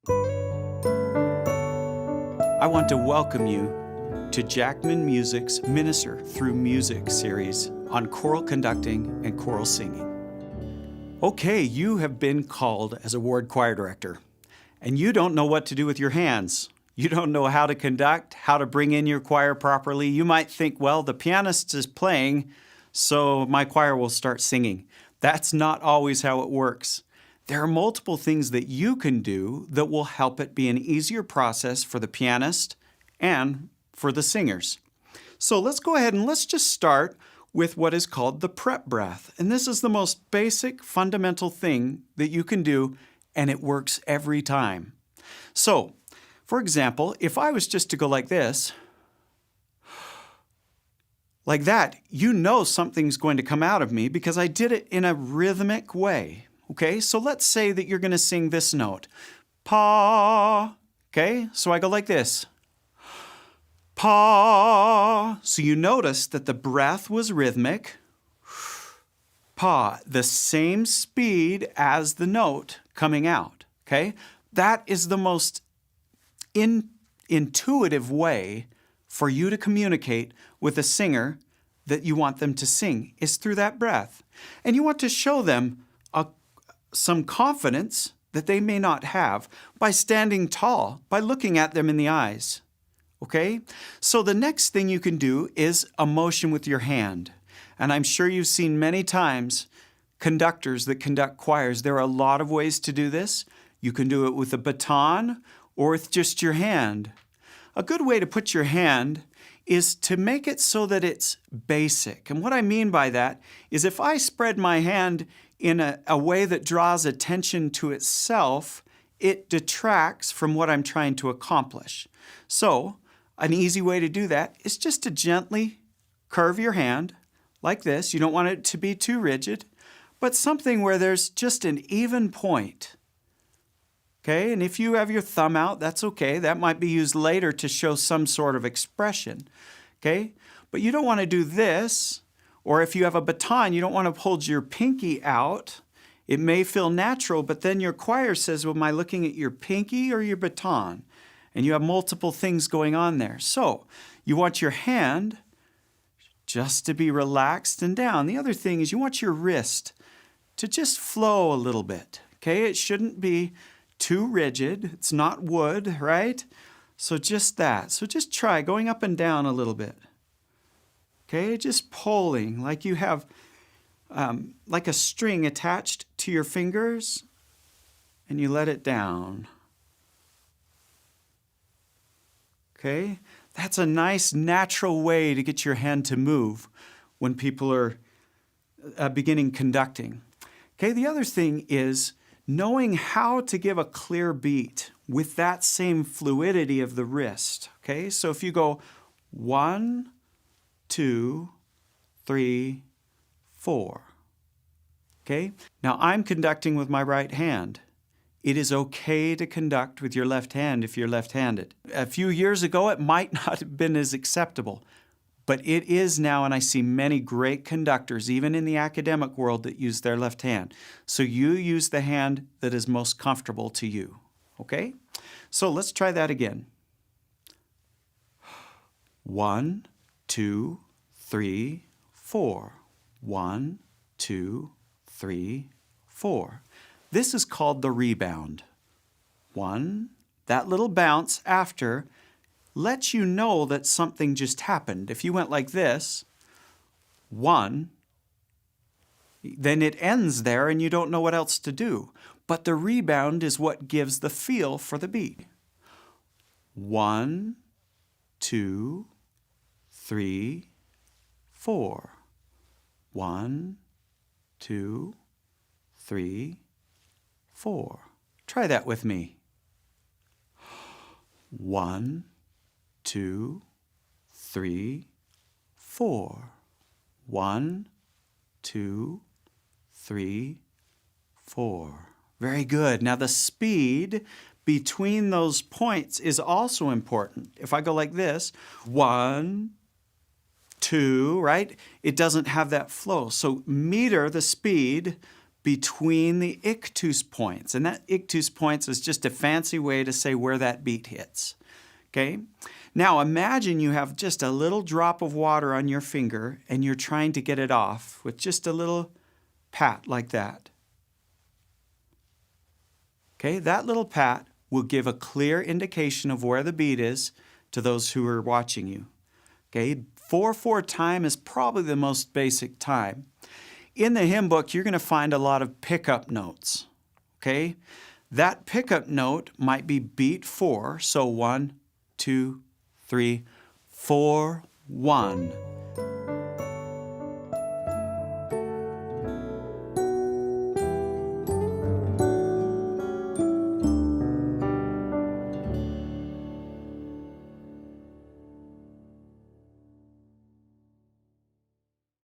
I want to welcome you to Jackman Music's Minister Through Music series on choral conducting and choral singing. Okay, you have been called as a ward choir director, and you don't know what to do with your hands. You don't know how to conduct, how to bring in your choir properly. You might think, well, the pianist is playing, so my choir will start singing. That's not always how it works. There are multiple things that you can do that will help it be an easier process for the pianist and for the singers. So let's go ahead and let's just start with what is called the prep breath. And this is the most basic, fundamental thing that you can do, and it works every time. So, for example, if I was just to go like this, like that, you know something's going to come out of me because I did it in a rhythmic way. Okay, so let's say that you're going to sing this note, pa. Okay, so I go like this, pa. So you notice that the breath was rhythmic, pa, the same speed as the note coming out. Okay, that is the most intuitive way for you to communicate with a singer that you want them to sing is through that breath. And you want to show them some confidence that they may not have by standing tall, by looking at them in the eyes. Okay? So the next thing you can do is a motion with your hand. And I'm sure you've seen many times conductors that conduct choirs. There are a lot of ways to do this. You can do it with a baton or with just your hand. A good way to put your hand is to make it so that it's basic. And what I mean by that is if I spread my hand in a way that draws attention to itself, it detracts from what I'm trying to accomplish. So, an easy way to do that is just to gently curve your hand like this. You don't want it to be too rigid, but something where there's just an even point. Okay, and if you have your thumb out, that's okay. That might be used later to show some sort of expression. Okay, but you don't want to do this. Or if you have a baton, you don't want to hold your pinky out. It may feel natural, but then your choir says, well, am I looking at your pinky or your baton? And you have multiple things going on there. So you want your hand just to be relaxed and down. The other thing is you want your wrist to just flow a little bit. Okay, it shouldn't be too rigid. It's not wood, right? So just that. So just try going up and down a little bit. Okay, just pulling like you have like a string attached to your fingers and you let it down. Okay, that's a nice natural way to get your hand to move when people are beginning conducting. Okay, the other thing is knowing how to give a clear beat with that same fluidity of the wrist. Okay, so if you go 1, 2, 3, 4. Okay? Now I'm conducting with my right hand. It is okay to conduct with your left hand if you're left-handed. A few years ago, it might not have been as acceptable, but it is now, and I see many great conductors, even in the academic world, that use their left hand. So you use the hand that is most comfortable to you. Okay? So let's try that again. 1, 2, 3, 4. 1, 2, 3, 4. This is called the rebound. 1, that little bounce after lets you know that something just happened. If you went like this, 1, then it ends there and you don't know what else to do. But the rebound is what gives the feel for the beat. 1, 2, 3, 4. 1, 2, 3, 4. Try that with me. 1, 2, 3, 4. 1, 2, 3, 4. Very good. Now the speed between those points is also important. If I go like this, 1, 2, right? It doesn't have that flow. So meter the speed between the ictus points. And that ictus points is just a fancy way to say where that beat hits. Okay? Now imagine you have just a little drop of water on your finger and you're trying to get it off with just a little pat like that. Okay? That little pat will give a clear indication of where the beat is to those who are watching you. Okay? 4/4 time is probably the most basic time. In the hymn book, you're going to find a lot of pickup notes. Okay? That pickup note might be beat 4, so 1, 2, 3, 4, 1.